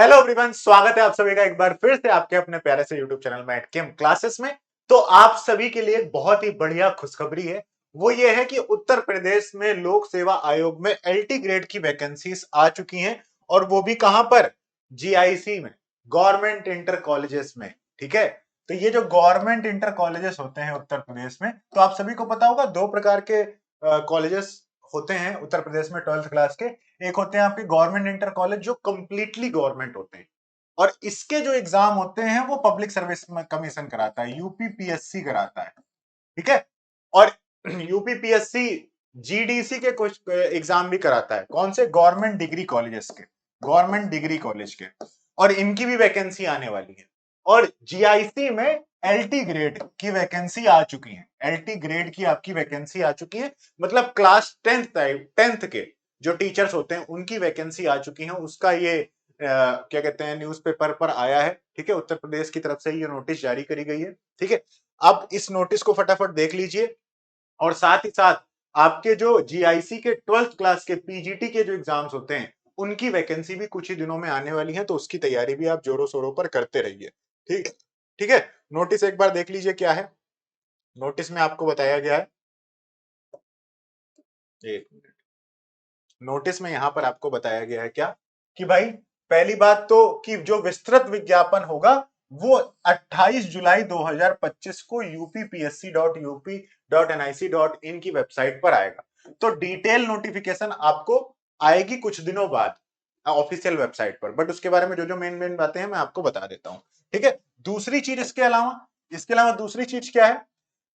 Hello everyone, स्वागत है आप सभी का एक बार फिर से आपके अपने प्यारे से यूट्यूब चैनल में एटकेम क्लासेस में। तो आप सभी के लिए एक बहुत ही बढ़िया खुशखबरी है। वो ये है कि उत्तर प्रदेश में लोक सेवा आयोग में एलटी ग्रेड की वैकेंसीज आ चुकी हैं और वो भी कहां पर? जीआईसी में, गवर्नमेंट इंटर कॉलेजेस में। ठीक है, तो ये जो गवर्नमेंट इंटर कॉलेजेस होते हैं उत्तर प्रदेश में, तो आप सभी को पता होगा दो प्रकार के कॉलेजेस होते हैं उत्तर प्रदेश में 12th क्लास के। एक होते हैं आपके गवर्नमेंट इंटर कॉलेज जो कंप्लीटली गवर्नमेंट होते हैं, और इसके जो एग्जाम होते हैं वो पब्लिक सर्विस कमीशन कराता है, यूपीपीएससी कराता है। ठीक है, और यूपीपीएससी जीडीसी के कुछ एग्जाम भी कराता है। कौन से? गवर्नमेंट डिग्री कॉलेजेस के, गवर्नमेंट डिग्री कॉलेज के, और इनकी भी वैकेंसी आने वाली है। और जीआईसी में एलटी ग्रेड की वैकेंसी आ चुकी है, एलटी ग्रेड की आपकी वैकेंसी आ चुकी है। मतलब क्लास टेंथ के जो टीचर्स होते हैं उनकी वैकेंसी आ चुकी है। उसका ये क्या कहते हैं, न्यूज़पेपर पर आया है। ठीक है, उत्तर प्रदेश की तरफ से ये नोटिस जारी करी गई है। ठीक है, अब इस नोटिस को फटाफट देख लीजिए, और साथ ही साथ आपके जो जीआईसी के 12th क्लास के पीजीटी के जो एग्जाम्स होते हैं उनकी वैकेंसी भी कुछ ही दिनों में आने वाली है, तो उसकी तैयारी भी आप जोरों शोरों पर करते रहिए। ठीक, ठीक है। नोटिस एक बार देख लीजिए क्या है। नोटिस में आपको बताया गया है, एक मिनट, नोटिस में यहां पर आपको बताया गया है क्या कि भाई, पहली बात तो कि जो विस्तृत विज्ञापन होगा वो 28 जुलाई 2025 को uppsc.up.nic.in की वेबसाइट पर आएगा। तो डिटेल नोटिफिकेशन आपको आएगी कुछ दिनों बाद ऑफिशियल वेबसाइट पर, बट उसके बारे में जो जो मेन मेन बातें हैं मैं आपको बता देता हूं। ठीक है, दूसरी चीज इसके अलावा दूसरी चीज क्या है,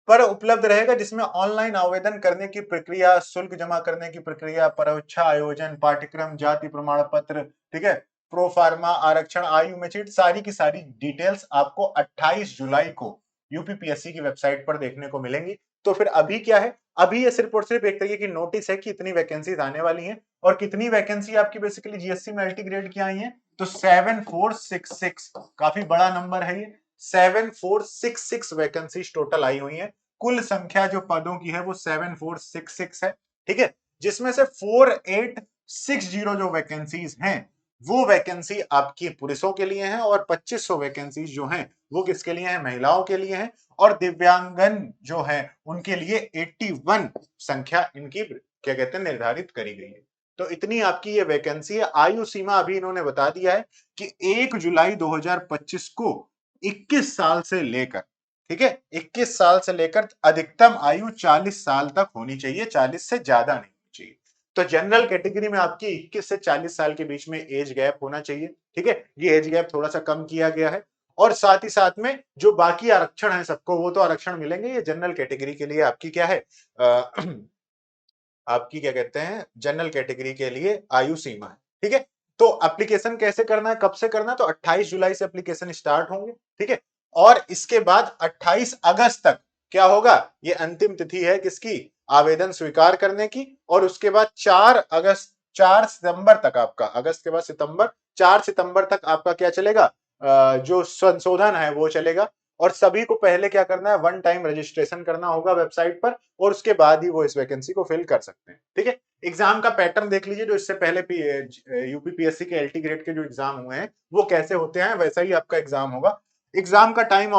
पर उपलब्ध रहेगा, जिसमें ऑनलाइन आवेदन करने की प्रक्रिया, शुल्क जमा करने की प्रक्रिया, परीक्षा आयोजन, पाठ्यक्रम, जाति प्रमाण पत्र, ठीक है, प्रो फार्मा, आरक्षण, आयु में चीट, सारी की सारी डिटेल्स आपको 28 जुलाई को यूपीपीएससी की वेबसाइट पर देखने को मिलेंगी। तो फिर अभी क्या है, अभी ये सिर्फ और सिर्फ एक तरीके की नोटिस है कि इतनी वैकेंसीज आने वाली हैं। और कितनी वैकेंसी आपकी बेसिकली जीएससी में एलटी ग्रेड की आई है, तो 7466, काफी बड़ा नंबर है ये। 7466 वैकेंसीज टोटल आई हुई है। कुल संख्या जो पदों की है वो 7466 है। ठीक है, जिसमें से 4860 जो वैकेंसीज हैं वो वैकेंसी आपकी पुरुषों के लिए हैं, और 2500 वैकेंसीज जो हैं वो किसके लिए हैं? महिलाओं के लिए हैं। और दिव्यांगन जो है उनके लिए 81 संख्या इनकी क्या कहते हैं निर्धारित करी गई है। तो इतनी आपकी ये वैकेंसी है। आयु सीमा अभी इन्होंने बता दिया है कि 1 जुलाई 2025 को 21 साल से लेकर, ठीक है, 21 साल से लेकर अधिकतम आयु 40 साल तक होनी चाहिए, 40 से ज्यादा नहीं होनी चाहिए। तो जनरल कैटेगरी में आपकी 21 से 40 साल के बीच में एज गैप होना चाहिए। ठीक है, ये एज गैप थोड़ा सा कम किया गया है। और साथ ही साथ में जो बाकी आरक्षण है सबको, वो तो आरक्षण मिलेंगे। ये जनरल कैटेगरी के लिए आपकी क्या है, आपकी क्या कहते हैं, जनरल कैटेगरी के लिए आयु सीमा है। ठीक है, तो एप्लीकेशन कैसे करना है, कब से करना है, तो 28 जुलाई से एप्लीकेशन स्टार्ट होंगे। ठीक है, और इसके बाद 28 अगस्त तक क्या होगा, ये अंतिम तिथि है किसकी, आवेदन स्वीकार करने की। और उसके बाद 4 सितंबर तक आपका, अगस्त के बाद सितंबर, 4 सितंबर तक आपका क्या चलेगा, जो संशोधन है वो चलेगा। और सभी को पहले क्या करना है, वन टाइम रजिस्ट्रेशन करना होगा वेबसाइट पर, और उसके बाद ही वो इस वैकेंसी को फिल कर सकते हैं। ठीक है, एग्जाम का पैटर्न देख लीजिए, जो इससे पहले यूपीपीएससी के एलटी ग्रेड के जो एग्जाम हुए हैं वो कैसे होते हैं, वैसा ही आपका एग्जाम होगा। एग्जाम का टाइम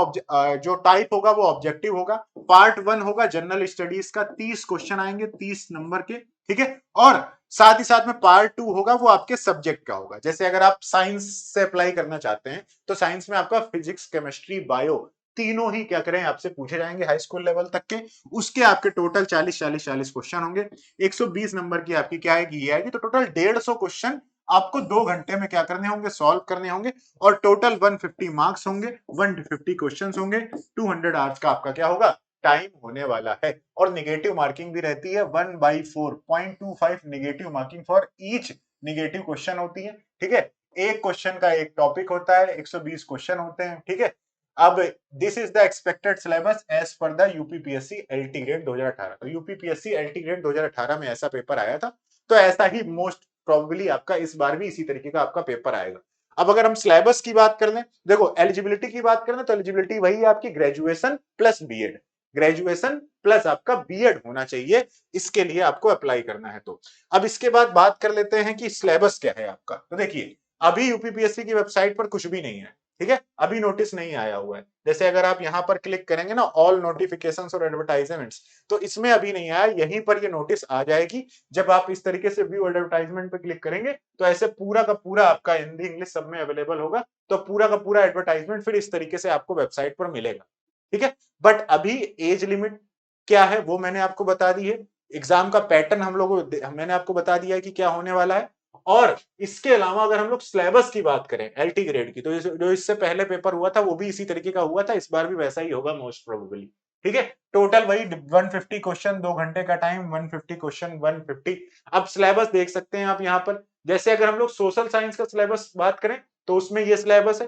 जो टाइप होगा वो ऑब्जेक्टिव होगा। पार्ट 1 होगा जनरल स्टडीज का, 30 क्वेश्चन आएंगे 30 नंबर के। ठीक है, और साथ ही साथ में पार्ट 2 होगा, वो आपके सब्जेक्ट का होगा। जैसे अगर आप साइंस से अप्लाई करना चाहते हैं तो साइंस में आपका फिजिक्स, केमिस्ट्री, बायो तीनों ही क्या करें आपसे पूछे जाएंगे हाई स्कूल लेवल तक के। उसके आपके टोटल 40 क्वेश्चन होंगे। 120 नंबर की आपकी क्या है कि ये आएगी, तो टोटल 150 क्वेश्चन आपको 2 घंटे में क्या करने होंगे, सॉल्व करने होंगे। और टोटल 150 मार्क्स होंगे, 150 क्वेश्चन होंगे, 200 आवर्स का आपका क्या होगा, टाइम होने वाला है। और निगेटिव मार्किंग भी रहती है, 1/4.25 negative marking for each negative question होती है। ठीक है, एक क्वेश्चन का एक टॉपिक होता है, 120 क्वेश्चन होते हैं। ठीक है, अब this is the expected syllabus as per the UPPSC LT grade 2018। तो यूपीपीएससी एलटी ग्रेड 2018 में ऐसा पेपर आया था, तो ऐसा ही मोस्ट प्रोबेबली आपका इस बार भी इसी तरीके का आपका पेपर आएगा। अब अगर हम सिलेबस की बात कर लें, देखो एलिजिबिलिटी की बात कर लें, तो एलिजिबिलिटी वही है आपकी graduation plus BEd, graduation plus आपका बीएड होना चाहिए, इसके लिए आपको अप्लाई करना है। तो अब इसके बाद बात कर लेते हैं कि सिलेबस क्या है आपका। तो देखिए, अभी यूपीपीएससी की वेबसाइट पर कुछ भी नहीं है, ठीक है, अभी नोटिस नहीं आया हुआ है। जैसे अगर आप यहाँ पर क्लिक करेंगे ना ऑल नोटिफिकेशंस और एडवर्टाइजमेंट्स, तो इसमें अभी नहीं आया, यहीं पर ये नोटिस आ जाएगी। जब आप इस तरीके से व्यू एडवर्टाइजमेंट पे क्लिक करेंगे तो ऐसे पूरा का पूरा आपका हिंदी इंग्लिश सब में अवेलेबल होगा, तो पूरा का पूरा एडवर्टाइजमेंट फिर इस तरीके से आपको वेबसाइट पर मिलेगा, ठीक है। बट अभी एज लिमिट क्या है वो मैंने आपको बता दी है, एग्जाम का पैटर्न मैंने आपको बता दिया है कि क्या होने वाला है। और इसके अलावा अगर हम लोग सिलेबस की बात करें एलटी ग्रेड की, तो जो इससे पहले पेपर हुआ था वो भी इसी तरीके का हुआ था, इस बार भी वैसा ही होगा मोस्ट प्रोबेबली, ठीक है। टोटल वही 150 क्वेश्चन, 2 घंटे का टाइम, 150 क्वेश्चन 150। अब सिलेबस देख सकते हैं आप यहाँ पर, जैसे अगर हम लोग सोशल साइंस का सिलेबस बात करें तो उसमें ये सिलेबस है,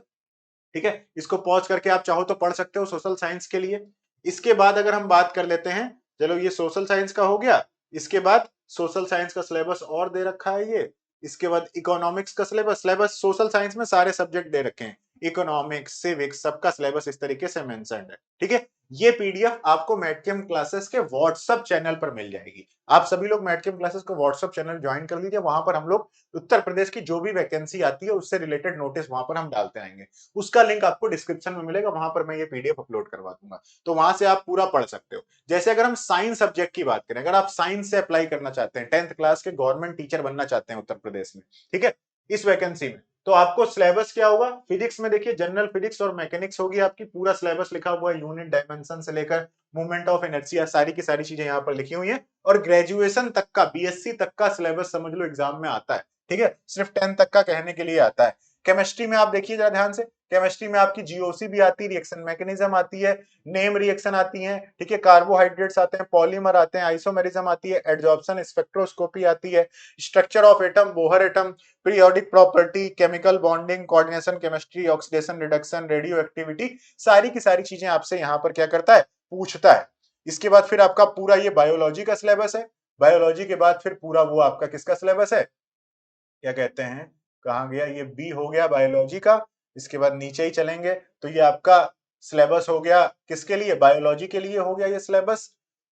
ठीक है। इसको पॉज करके आप चाहो तो पढ़ सकते हो सोशल साइंस के लिए। इसके बाद अगर हम बात कर लेते हैं, चलो ये सोशल साइंस का हो गया, इसके बाद सोशल साइंस का सिलेबस और दे रखा है ये, इसके बाद इकोनॉमिक्स का सिलेबस, सोशल साइंस में सारे सब्जेक्ट दे रखे हैं, इकोनॉमिक्स सिविक्स सबका सिलेबस इस तरीके से मेंशन्ड है, ठीक है। ये पीडीएफ आपको मैटकेम क्लासेस के व्हाट्सएप चैनल पर मिल जाएगी। आप सभी लोग मैटकेम क्लासेस को व्हाट्सएप चैनल ज्वाइन कर लीजिए, वहां पर हम लोग उत्तर प्रदेश की जो भी वैकेंसी आती है उससे रिलेटेड नोटिस वहां पर हम डालते रहेंगे। उसका लिंक आपको डिस्क्रिप्शन में मिलेगा, वहां पर मैं ये पीडीएफ अपलोड करवा दूंगा, तो वहां से आप पूरा पढ़ सकते हो। जैसे अगर हम साइंस सब्जेक्ट की बात करें, अगर आप साइंस से अप्लाई करना चाहते हैं, 10th क्लास के गवर्नमेंट टीचर बनना चाहते हैं उत्तर प्रदेश में, ठीक है, इस वैकेंसी में, तो आपको सिलेबस क्या होगा, फिजिक्स में देखिए जनरल फिजिक्स और मैकेनिक्स होगी आपकी, पूरा सिलेबस लिखा हुआ है, यूनिट डायमेंशन से लेकर मूवमेंट ऑफ इनर्शिया सारी की सारी चीजें यहाँ पर लिखी हुई है। और ग्रेजुएशन तक का, बीएससी तक का सिलेबस समझ लो एग्जाम में आता है, ठीक है, सिर्फ 10 तक का कहने के लिए आता है। केमिस्ट्री में आप देखिए जरा ध्यान से, केमिस्ट्री में आपकी जीओसी भी आती है, रिएक्शन मैकेनिज्म आती है, नेम रिएक्शन आती है, ठीक है, कार्बोहाइड्रेट्स आते हैं, पॉलीमर आते हैं, आइसोमेरिज्म आती है, एडजॉर्प्शन स्पेक्ट्रोस्कोपी आती है, structure of atom, Bohr atom, periodic property, chemical bonding, coordination chemistry, oxidation reduction, radio activity, सारी की सारी चीजें आपसे यहाँ पर क्या करता है, पूछता है। इसके बाद फिर आपका पूरा ये बायोलॉजी का सिलेबस है, बायोलॉजी के बाद फिर पूरा वो आपका किसका सिलेबस है, क्या कहते हैं, कहाँ गया ये, बी हो गया बायोलॉजी का। इसके बाद नीचे ही चलेंगे तो ये आपका सिलेबस हो गया किसके लिए, बायोलॉजी के लिए हो गया ये सिलेबस।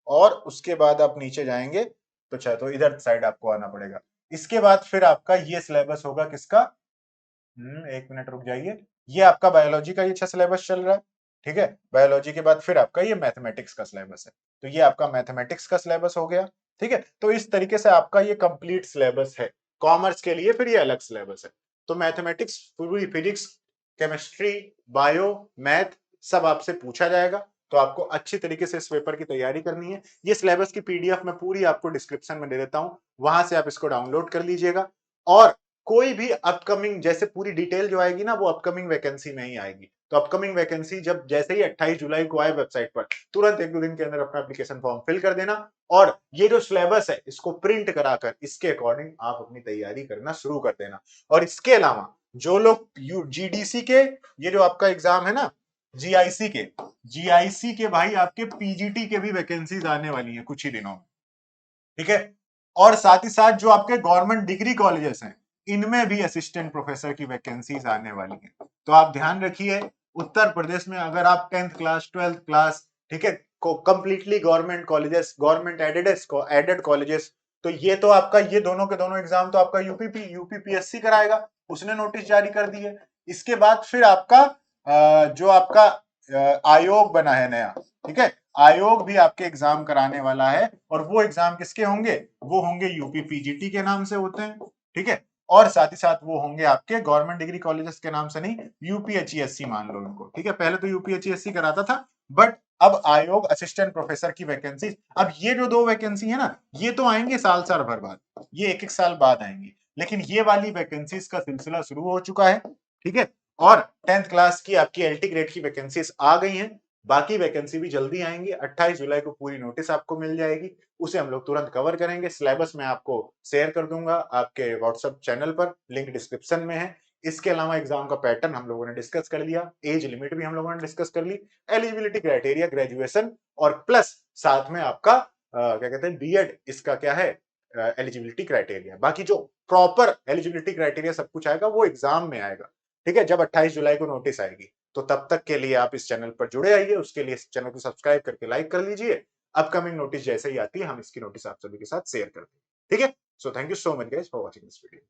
और उसके बाद आप नीचे जाएंगे तो चाहे तो इधर साइड आपको आना पड़ेगा। इसके बाद फिर आपका ये सिलेबस होगा किसका, 1 मिनट रुक जाइए, ये आपका बायोलॉजी का ये अच्छा सिलेबस चल रहा है, ठीक है। बायोलॉजी के बाद फिर आपका ये मैथमेटिक्स का सिलेबस है, तो ये आपका मैथमेटिक्स का सिलेबस हो गया, ठीक है। तो इस तरीके से आपका ये कंप्लीट सिलेबस है। कॉमर्स के लिए फिर ये अलग सिलेबस है, तो मैथमेटिक्स, पूरी फिजिक्स, केमिस्ट्री, बायो, मैथ सब आपसे पूछा जाएगा, तो आपको अच्छी तरीके से इस पेपर की तैयारी करनी है। ये सिलेबस की पीडीएफ मैं पूरी आपको डिस्क्रिप्शन में दे देता हूं, वहां से आप इसको डाउनलोड कर लीजिएगा। और कोई भी अपकमिंग, जैसे पूरी डिटेल जो आएगी ना वो अपकमिंग वैकेंसी में ही आएगी, तो अपकमिंग वैकेंसी जब जैसे ही 28 जुलाई को आए वेबसाइट पर, तुरंत 1-2 दिन के अंदर अपना एप्लीकेशन फॉर्म फिल कर देना, और ये जो सिलेबस है इसको प्रिंट कराकर इसके अकॉर्डिंग आप अपनी तैयारी करना शुरू कर देना। और इसके अलावा जो लोग जीडीसी के, ये जो आपका एग्जाम है ना, जीआईसी के, जीआईसी के भाई आपके पीजीटी के भी वैकेंसीज आने वाली है कुछ ही दिनों में, ठीक है। और साथ ही साथ जो आपके गवर्नमेंट डिग्री कॉलेजेस हैं, इनमें भी असिस्टेंट प्रोफेसर की वैकेंसीज आने वाली हैं, तो आप ध्यान रखिए, उत्तर प्रदेश में अगर आप 10th क्लास 12th क्लास, ठीक है, को completely government colleges, government aided colleges, तो ये तो आपका ये दोनों के दोनों एग्जाम तो आपका यूपीपीएससी कराएगा, उसने नोटिस जारी कर दी है। इसके बाद फिर आपका जो आपका आयोग बना है नया, ठीक है, आयोग भी आपके एग्जाम कराने वाला है, और वो एग्जाम किसके होंगे, वो होंगे यूपी पीजीटी के नाम से होते हैं, ठीक है। और साथ ही साथ वो होंगे आपके गवर्नमेंट डिग्री कॉलेजेस के नाम से नहीं, यूपीएचईएससी मान लो इनको, ठीक है, पहले तो यूपीएचईएससी कराता था, बट अब आयोग असिस्टेंट प्रोफेसर की वैकेंसी, अब ये जो 2 वैकेंसी है ना, ये तो आएंगे साल भर बाद, ये 1-1 साल बाद आएंगे, लेकिन ये वाली वैकेंसीज का सिलसिला शुरू हो चुका है, ठीक है। और 10th क्लास की आपकी एलटी ग्रेड की वैकेंसीज आ गई हैं, बाकी वैकेंसी भी जल्दी आएंगी, 28 जुलाई को पूरी नोटिस आपको मिल जाएगी, उसे हम लोग तुरंत कवर करेंगे। सिलेबस मैं आपको शेयर कर दूंगा आपके व्हाट्सएप चैनल पर, लिंक डिस्क्रिप्शन में है। इसके अलावा एग्जाम का पैटर्न हम लोगों ने डिस्कस कर लिया, एज लिमिट भी हम लोगों ने डिस्कस कर ली, एलिजिबिलिटी क्राइटेरिया ग्रेजुएशन, और प्लस साथ में आपका क्या कहते हैं बीएड, इसका क्या है एलिजिबिलिटी क्राइटेरिया। बाकी जो प्रॉपर एलिजिबिलिटी क्राइटेरिया सब कुछ आएगा वो एग्जाम में आएगा, ठीक है, जब 28 जुलाई को नोटिस आएगी। तो तब तक के लिए आप इस चैनल पर जुड़े आइए, उसके लिए इस चैनल को सब्सक्राइब करके लाइक कर लीजिए। अपकमिंग नोटिस जैसे ही आती है हम इसकी नोटिस आप सभी के साथ शेयर करते हैं, ठीक है। So thank you so much guys for watching this video.